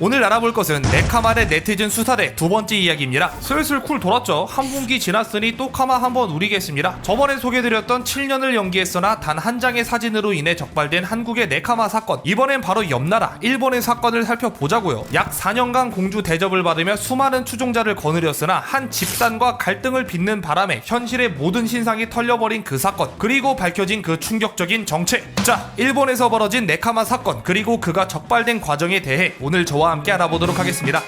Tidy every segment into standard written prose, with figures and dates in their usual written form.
오늘 알아볼 것은 네카마 대 네티즌 수사대 두 번째 이야기입니다. 슬슬 쿨 돌았죠. 한 분기 지났으니 또 카마 한번 우리겠습니다. 저번에 소개드렸던 7년을 연기했으나 단 한 장의 사진으로 인해 적발된 한국의 네카마 사건, 이번엔 바로 옆나라 일본의 사건을 살펴보자고요. 약 4년간 공주 대접을 받으며 수많은 추종자를 거느렸으나 한 집단과 갈등을 빚는 바람에 현실의 모든 신상이 털려버린 그 사건, 그리고 밝혀진 그 충격적인 정체. 자, 일본에서 벌어진 네카마 사건, 그리고 그가 적발된 과정에 대해 오늘 저와 함께 알아보도록 하겠습니다.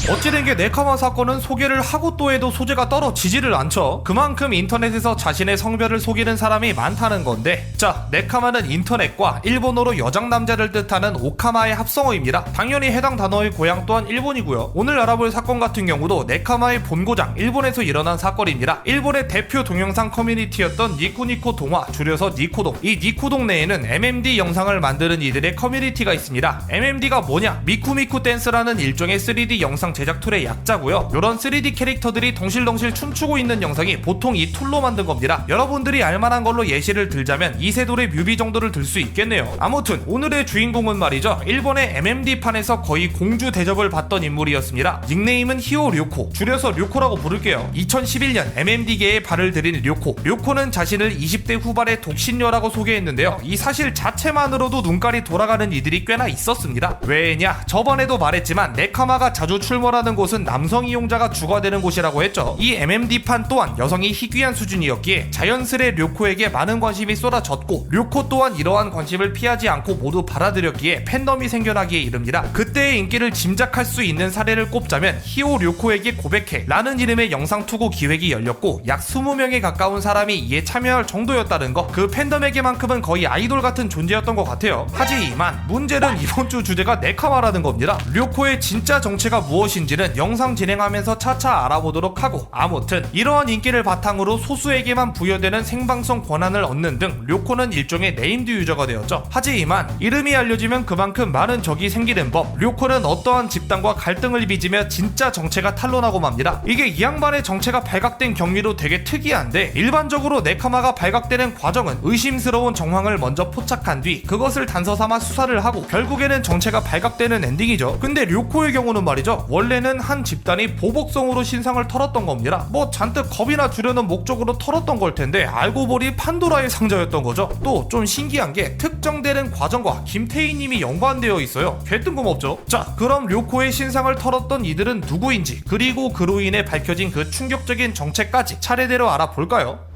어찌된 게 네카마 사건은 소개를 하고 또 해도 소재가 떨어지지를 않죠. 그만큼 인터넷에서 자신의 성별을 속이는 사람이 많다는 건데, 자, 네카마는 인터넷과 일본어로 여장남자를 뜻하는 오카마의 합성어입니다. 당연히 해당 단어의 고향 또한 일본이고요. 오늘 알아볼 사건 같은 경우도 네카마의 본고장 일본에서 일어난 사건입니다. 일본의 대표 동영상 커뮤니티였던 니코니코 동화, 줄여서 니코동. 이 니코동 내에는 MMD 영상을 만드는 이들의 커뮤니티가 있습니다. MMD가 뭐냐? 미쿠미쿠 댄스라는 일종의 3D 영상 제작 툴의 약자고요. 이런 3D 캐릭터들이 덩실덩실 춤추고 있는 영상이 보통 이 툴로 만든 겁니다. 여러분들이 알만한 걸로 예시를 들자면 이세돌의 뮤비 정도를 들 수 있겠네요. 아무튼 오늘의 주인공은 말이죠, 일본의 MMD판에서 거의 공주 대접을 받던 인물이었습니다. 닉네임은 히오 료코, 줄여서 료코라고 부를게요. 2011년 MMD계에 발을 들인 료코. 료코는 자신을 20대 후반의 독신녀라고 소개했는데요. 이 사실 자체만으로도 눈깔이 돌아가는 이들이 꽤나 있었습니다. 왜냐? 저번에도 말했지만 네카마가 자주 출몰하는 곳은 남성 이용자가 주가되는 곳이라고 했죠. 이 MMD판 또한 여성이 희귀한 수준이었기에 자연스레 료코에게 많은 관심이 쏟아졌고, 료코 또한 이러한 관심을 피하지 않고 모두 받아들였기에 팬덤이 생겨나기에 이릅니다. 그때의 인기를 짐작할 수 있는 사례를 꼽자면 히오 료코에게 고백해 라는 이름의 영상 투고 기획이 열렸고 약 20명에 가까운 사람이 이에 참여할 정도였다는 거. 그 팬덤에게만큼은 거의 아이돌 같은 존재였던 것 같아요. 하지만 문제는 이번 주 주제가 네카마라는 겁니다. 료코의 진짜 정체가 무엇인지는 영상 진행하면서 차차 알아보도록 하고, 아무튼 이러한 인기를 바탕으로 소수에게만 부여되는 생방송 권한을 얻는 등 료코는 일종의 네임드 유저가 되었죠. 하지만 이름이 알려지면 그만큼 많은 적이 생기는 법. 료코는 어떠한 집단과 갈등을 빚으며 진짜 정체가 탄로나고 맙니다. 이게 이 양반의 정체가 발각된 경위로 되게 특이한데, 일반적으로 네카마가 발각되는 과정은 의심스러운 정황을 먼저 포착한 뒤 그것을 단서 삼아 수사를 하고 결국에는 정체가 발각되는 엔딩이죠. 근데 료코의 경우는 말이죠, 원래는 한 집단이 보복성으로 신상을 털었던 겁니다. 뭐 잔뜩 겁이나 주려는 목적으로 털었던 걸 텐데 알고 보니 판도라의 상자였던 거죠. 또 좀 신기한 게 특정되는 과정과 김태희님이 연관되어 있어요. 개 뜬금없죠. 자, 그럼 료코의 신상을 털었던 이들은 누구인지, 그리고 그로 인해 밝혀진 그 충격적인 정체까지 차례대로 알아볼까요?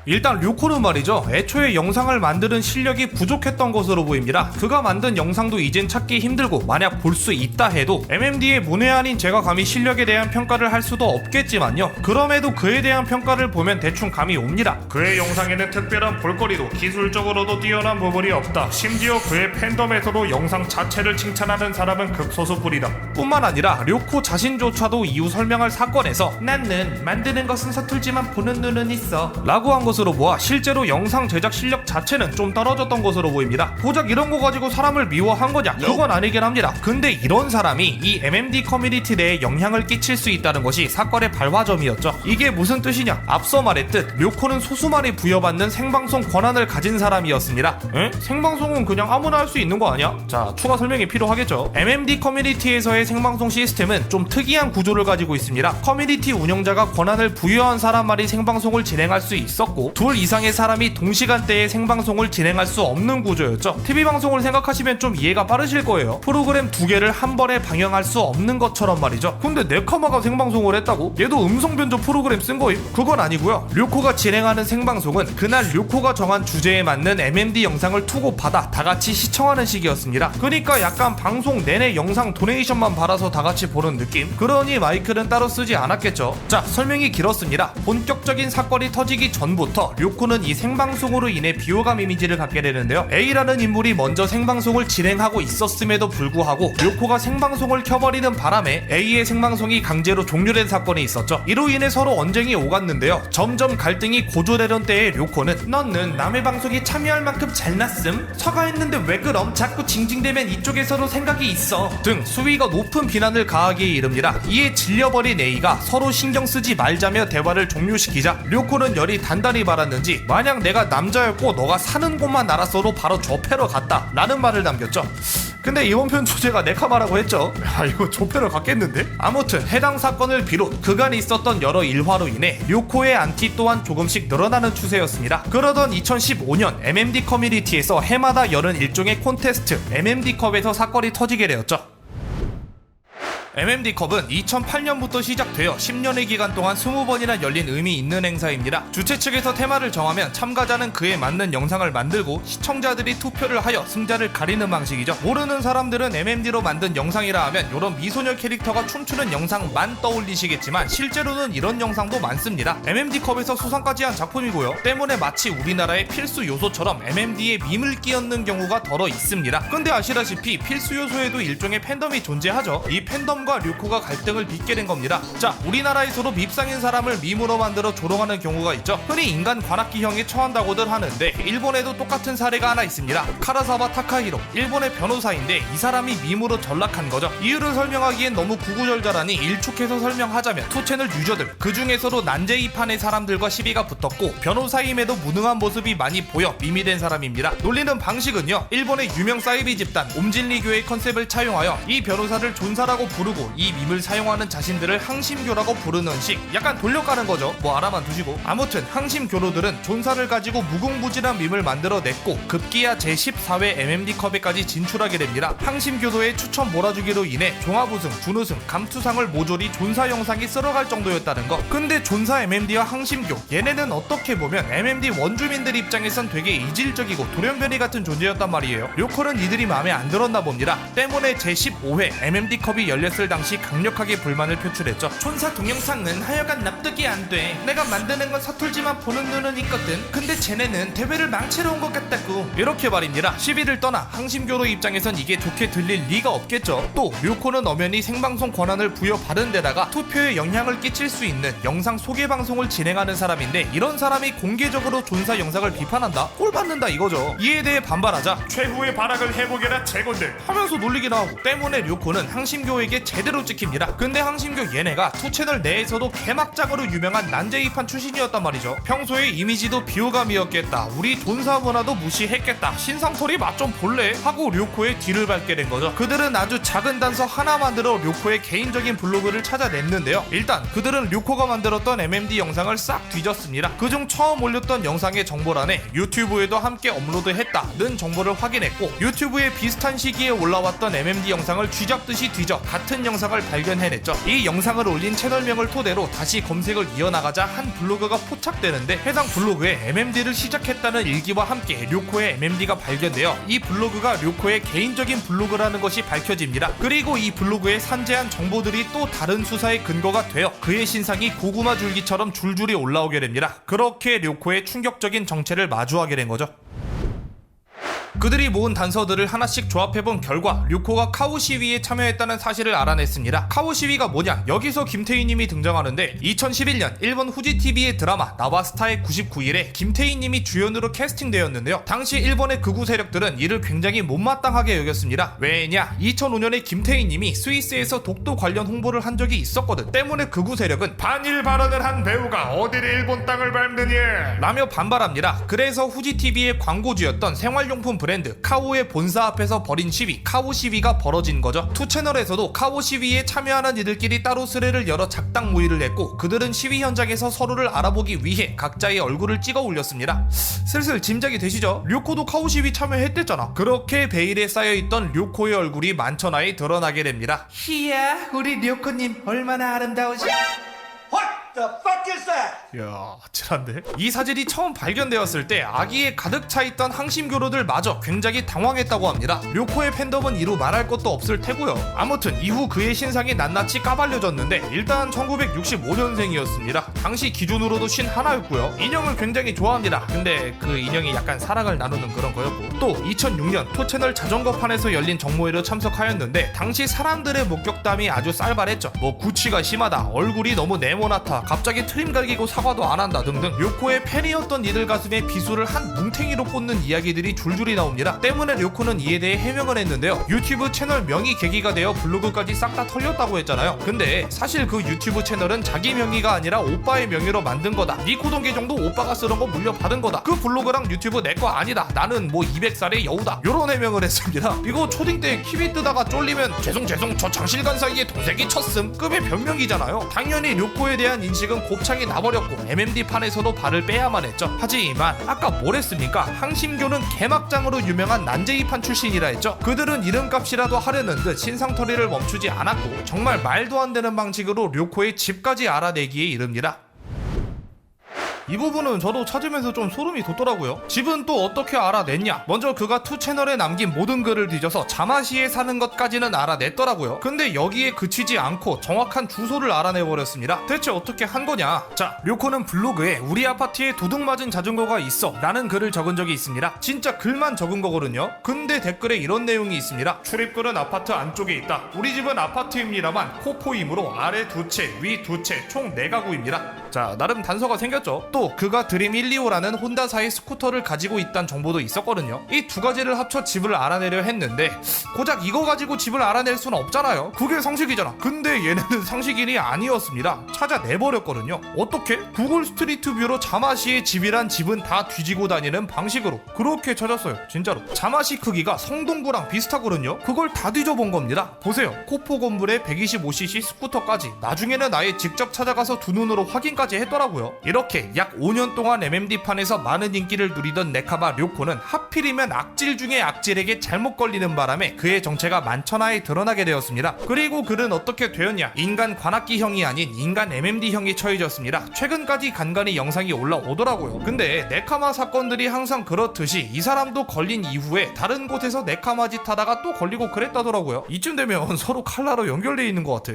일단 료코는 말이죠, 애초에 영상을 만드는 실력이 부족했던 것으로 보입니다. 그가 만든 영상도 이젠 찾기 힘들고 만약 볼 수 있다 해도 MMD의 문외한인 제가 감히 실력에 대한 평가를 할 수도 없겠지만요, 그럼에도 그에 대한 평가를 보면 대충 감이 옵니다. 그의 영상에는 특별한 볼거리도 기술적으로도 뛰어난 부분이 없다. 심지어 그의 팬덤에서도 영상 자체를 칭찬하는 사람은 극소수뿐이다. 뿐만 아니라 료코 자신조차도 이후 설명할 사건에서 나는 만드는 것은 서툴지만 보는 눈은 있어 라고 한 것으로 보아 실제로 영상 제작 실력 자체는 좀 떨어졌던 것으로 보입니다. 고작 이런 거 가지고 사람을 미워한 거냐? 그건 아니긴 합니다. 근데 이런 사람이 이 MMD 커뮤니티 내에 영향을 끼칠 수 있다는 것이 사건의 발화점이었죠. 이게 무슨 뜻이냐? 앞서 말했듯 료코는 소수만이 부여받는 생방송 권한을 가진 사람이었습니다. 에? 생방송은 그냥 아무나 할 수 있는 거 아니야? 자, 추가 설명이 필요하겠죠. MMD 커뮤니티에서의 생방송 시스템은 좀 특이한 구조를 가지고 있습니다. 커뮤니티 운영자가 권한을 부여한 사람만이 생방송을 진행할 수 있었고, 둘 이상의 사람이 동시간대에 생방송을 진행할 수 없는 구조였죠. TV방송을 생각하시면 좀 이해가 빠르실 거예요. 프로그램 두 개를 한 번에 방영할 수 없는 것처럼 말이죠. 근데 네카마가 생방송을 했다고? 얘도 음성 변조 프로그램 쓴 거임? 그건 아니고요. 료코가 진행하는 생방송은 그날 료코가 정한 주제에 맞는 MMD 영상을 투고 받아 다같이 시청하는 식이었습니다. 그러니까 약간 방송 내내 영상 도네이션만 받아서 다같이 보는 느낌? 그러니 마이크는 따로 쓰지 않았겠죠. 자, 설명이 길었습니다. 본격적인 사건이 터지기 전부터 료코는 이 생방송으로 인해 비호감 이미지를 갖게 되는데요. A라는 인물이 먼저 생방송을 진행하고 있었음에도 불구하고 료코가 생방송을 켜버리는 바람에 A의 생방송이 강제로 종료된 사건이 있었죠. 이로 인해 서로 언쟁이 오갔는데요. 점점 갈등이 고조되던 때에 료코는 너는 남의 방송에 참여할 만큼 잘났음? 서가했는데 왜 그럼? 자꾸 징징대면 이쪽에서도 생각이 있어 등 수위가 높은 비난을 가하기에 이릅니다. 이에 질려버린 A가 서로 신경 쓰지 말자며 대화를 종료시키자 료코는 열이 단단히 말이 많았는지 만약 내가 남자였고 너가 사는 곳만 알았어도 바로 조패러 갔다 라는 말을 남겼죠. 근데 이번 편 주제가 네카마라고 했죠. 야, 이거 조패러 갔겠는데? 아무튼 해당 사건을 비롯 그간 있었던 여러 일화로 인해 료코의 안티 또한 조금씩 늘어나는 추세였습니다. 그러던 2015년 MMD 커뮤니티에서 해마다 열은 일종의 콘테스트 MMD컵에서 사건이 터지게 되었죠. MMD컵은 2008년부터 시작되어 10년의 기간 동안 20번이나 열린 의미 있는 행사입니다. 주최 측에서 테마를 정하면 참가자는 그에 맞는 영상을 만들고 시청자들이 투표를 하여 승자를 가리는 방식이죠. 모르는 사람들은 MMD로 만든 영상이라 하면 이런 미소녀 캐릭터가 춤추는 영상만 떠올리시겠지만 실제로는 이런 영상도 많습니다. MMD컵에서 수상까지 한 작품이고요. 때문에 마치 우리나라의 필수 요소처럼 MMD에 밈을 끼얹는 경우가 더러 있습니다. 근데 아시다시피 필수 요소에도 일종의 팬덤이 존재하죠. 이 팬덤 과 류코가 갈등을 빚게 된 겁니다. 자, 우리나라에서도 밉상인 사람을 밈으로 만들어 조롱하는 경우가 있죠. 흔히 인간 관악기형에 처한다고들 하는데 일본에도 똑같은 사례가 하나 있습니다. 카라사바 타카히로, 일본의 변호사인데 이 사람이 밈으로 전락한 거죠. 이유를 설명하기엔 너무 구구절절하니 일축해서 설명하자면 투채널 유저들, 그 중에서도 난제이판의 사람들과 시비가 붙었고 변호사임에도 무능한 모습이 많이 보여 밈이 된 사람입니다. 놀리는 방식은요, 일본의 유명 사이비 집단 옴진리교의 컨셉을 차용하여 이 변호사를 존사라고 부르고 이 밈을 사용하는 자신들을 항심교라고 부르는 식, 약간 돌려가는 거죠. 뭐 알아만 두시고. 아무튼 항심교로들은 존사를 가지고 무궁무진한 밈을 만들어냈고 급기야 제14회 MMD컵에까지 진출하게 됩니다. 항심교도의 추천 몰아주기로 인해 종합우승, 준우승, 감투상을 모조리 존사 영상이 쓸어갈 정도였다는 거. 근데 존사 MMD와 항심교, 얘네는 어떻게 보면 MMD 원주민들 입장에선 되게 이질적이고 돌연변이 같은 존재였단 말이에요. 료코는 이들이 마음에 안 들었나 봅니다. 때문에 제15회 MMD컵이 열렸을 당시 강력하게 불만을 표출했죠. 촌사 동영상은 하여간 납득이 안 돼. 내가 만드는 건 서툴지만 보는 눈은 있거든. 근데 쟤네는 대회를 망치러 온 것 같다고. 이렇게 말입니다. 시비를 떠나 항심교로 입장에선 이게 좋게 들릴 리가 없겠죠. 또 료코는 엄연히 생방송 권한을 부여받은 데다가 투표에 영향을 끼칠 수 있는 영상 소개 방송을 진행하는 사람인데 이런 사람이 공개적으로 존사 영상을 비판한다? 꼴 받는다 이거죠. 이에 대해 반발하자 최후의 발악을 해보게라 제군들 하면서 놀리기도 하고. 때문에 료코는 항심교에게 제대로 찍힙니다. 근데 항심교 얘네가 투채널 내에서도 개막장으로 유명한 난제이판 출신이었단 말이죠. 평소에 이미지도 비호감이었겠다. 우리 존사 문화도 무시했겠다. 신상털이 맛 좀 볼래? 하고 료코의 뒤를 밟게 된 거죠. 그들은 아주 작은 단서 하나 만들어 료코의 개인적인 블로그를 찾아냈는데요. 일단 그들은 료코가 만들었던 MMD 영상을 싹 뒤졌습니다. 그중 처음 올렸던 영상의 정보란에 유튜브에도 함께 업로드했다는 정보를 확인했고 유튜브에 비슷한 시기에 올라왔던 MMD 영상을 쥐잡듯이 뒤져 같은 영상을 발견해냈죠. 이 영상을 올린 채널명을 토대로 다시 검색을 이어나가자 한 블로그가 포착되는데 해당 블로그에 MMD를 시작했다는 일기와 함께 료코의 MMD가 발견되어 이 블로그가 료코의 개인적인 블로그라는 것이 밝혀집니다. 그리고 이 블로그에 산재한 정보들이 또 다른 수사의 근거가 되어 그의 신상이 고구마 줄기처럼 줄줄이 올라오게 됩니다. 그렇게 료코의 충격적인 정체를 마주하게 된 거죠. 그들이 모은 단서들을 하나씩 조합해본 결과 료코가 카오 시위에 참여했다는 사실을 알아냈습니다. 카오 시위가 뭐냐? 여기서 김태희님이 등장하는데 2011년 일본 후지TV의 드라마 나와스타의 99일에 김태희님이 주연으로 캐스팅되었는데요. 당시 일본의 극우 세력들은 이를 굉장히 못마땅하게 여겼습니다. 왜냐? 2005년에 김태희님이 스위스에서 독도 관련 홍보를 한 적이 있었거든. 때문에 극우 세력은 반일 발언을 한 배우가 어디를 일본 땅을 밟느냐? 라며 반발합니다. 그래서 후지TV의 광고주였던 생활용품 브랜드 카오의 본사 앞에서 벌인 시위, 카오 시위가 벌어진 거죠. 투채널에서도 카오 시위에 참여하는 이들끼리 따로 스레를 열어 작당 모의를 했고 그들은 시위 현장에서 서로를 알아보기 위해 각자의 얼굴을 찍어 올렸습니다. 슬슬 짐작이 되시죠? 료코도 카오 시위 참여했댔잖아. 그렇게 베일에 쌓여있던 료코의 얼굴이 만천하에 드러나게 됩니다. 이야, 우리 료코님 얼마나 아름다우시... The fuck is that? 이야, 아찔한데? 이 사진이 처음 발견되었을 때 아기에 가득 차있던 항심교로들마저 굉장히 당황했다고 합니다. 료코의 팬덤은 이루 말할 것도 없을 테고요. 아무튼 이후 그의 신상이 낱낱이 까발려졌는데 일단 1965년생이었습니다. 당시 기준으로도 51였고요. 인형을 굉장히 좋아합니다. 근데 그 인형이 약간 사랑을 나누는 그런 거였고 또 2006년 토채널 자전거판에서 열린 정모회로 참석하였는데 당시 사람들의 목격담이 아주 쌀발했죠. 뭐 구취가 심하다, 얼굴이 너무 네모나타, 한다, 갑자기 트림 갈기고 사과도 안 한다 등등 료코의 팬이었던 이들 가슴에 비수를 한 뭉탱이로 꽂는 이야기들이 줄줄이 나옵니다. 때문에 료코는 이에 대해 해명을 했는데요. 유튜브 채널 명의 계기가 되어 블로그까지 싹 다 털렸다고 했잖아요. 근데 사실 그 유튜브 채널은 자기 명의가 아니라 오빠의 명의로 만든 거다. 니코동 계정도 오빠가 쓰던 거 물려받은 거다. 그 블로그랑 유튜브 내 거 아니다. 나는 뭐 200살의 여우다. 요런 해명을 했습니다. 이거 초딩 때 키위 뜨다가 쫄리면 죄송 저 장실간 사이에 동생이 쳤음 급의 변명이잖아요. 당연히 료코에 대한 인식은 곱창이 나버렸고 MMD 판에서도 발을 빼야만 했죠. 하지만 아까 뭘 했습니까? 항심교는 개막장으로 유명한 난제이판 출신이라 했죠. 그들은 이름값이라도 하려는 듯 신상털이를 멈추지 않았고 정말 말도 안 되는 방식으로 료코의 집까지 알아내기에 이릅니다. 이 부분은 저도 찾으면서 좀 소름이 돋더라고요. 집은 또 어떻게 알아냈냐? 먼저 그가 투 채널에 남긴 모든 글을 뒤져서 자마시에 사는 것까지는 알아냈더라고요. 근데 여기에 그치지 않고 정확한 주소를 알아내버렸습니다. 대체 어떻게 한 거냐? 자, 료코는 블로그에 우리 아파트에 도둑 맞은 자전거가 있어 라는 글을 적은 적이 있습니다. 진짜 글만 적은 거거든요. 근데 댓글에 이런 내용이 있습니다. 출입구는 아파트 안쪽에 있다. 우리 집은 아파트입니다만 코포이므로 아래 2채, 위 2채, 총 4가구입니다. 자, 나름 단서가 생겼죠. 또 그가 드림 125라는 혼다사의 스쿠터를 가지고 있다는 정보도 있었거든요. 이 두 가지를 합쳐 집을 알아내려 했는데 고작 이거 가지고 집을 알아낼 수는 없잖아요. 그게 상식이잖아. 근데 얘네는 상식인이 아니었습니다. 찾아내버렸거든요. 어떻게? 구글 스트리트 뷰로 자마시의 집이란 집은 다 뒤지고 다니는 방식으로 그렇게 찾았어요. 진짜로. 자마시 크기가 성동구랑 비슷하거든요. 그걸 다 뒤져본 겁니다. 보세요. 코포 건물에 125cc 스쿠터까지 나중에는 아예 직접 찾아가서 두 눈으로 확인까지 했더라고요. 이렇게 약 5년 동안 MMD판에서 많은 인기를 누리던 네카마 료코는 하필이면 악질 중에 악질에게 잘못 걸리는 바람에 그의 정체가 만천하에 드러나게 되었습니다. 그리고 그는 어떻게 되었냐? 인간 관악기형이 아닌 인간 MMD형이 처해졌습니다. 최근까지 간간히 영상이 올라오더라고요. 근데 네카마 사건들이 항상 그렇듯이 이 사람도 걸린 이후에 다른 곳에서 네카마 짓 하다가 또 걸리고 그랬다더라고요. 이쯤 되면 서로 칼라로 연결되어 있는 것 같아.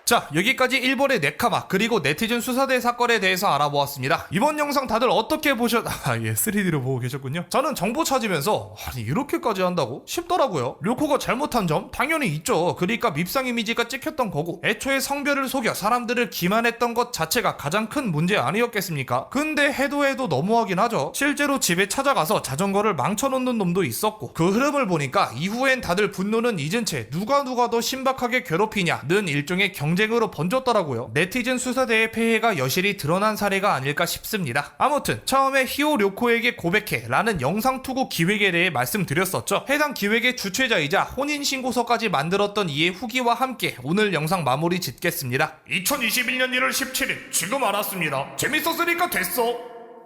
자, 여기까지 일본의 네카마 그리고 네티즌 수사대 사건에 대해서 알아보았습니다. 이번 영상 다들 어떻게 예, 3D로 보고 계셨군요. 저는 정보 찾으면서 아니 이렇게까지 한다고? 싶더라고요. 료코가 잘못한 점 당연히 있죠. 그러니까 밉상 이미지가 찍혔던 거고 애초에 성별을 속여 사람들을 기만했던 것 자체가 가장 큰 문제 아니었겠습니까? 근데 해도 너무하긴 하죠. 실제로 집에 찾아가서 자전거를 망쳐놓는 놈도 있었고 그 흐름을 보니까 이후엔 다들 분노는 잊은 채 누가 더 신박하게 괴롭히냐는 일종의 경쟁으로 번졌더라고요. 네티즌 수사대의 폐해가 여실히 드러난 사례가 아닐까 싶습니다. 아무튼 처음에 히오 료코에게 고백해 라는 영상 투고 기획에 대해 말씀드렸었죠. 해당 기획의 주최자이자 혼인신고서까지 만들었던 이의 후기와 함께 오늘 영상 마무리 짓겠습니다. 2021년 1월 17일 지금 알았습니다. 재밌었으니까 됐어.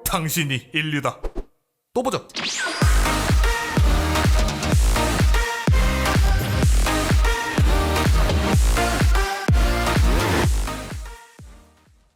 당신이 인류다. 또 보자.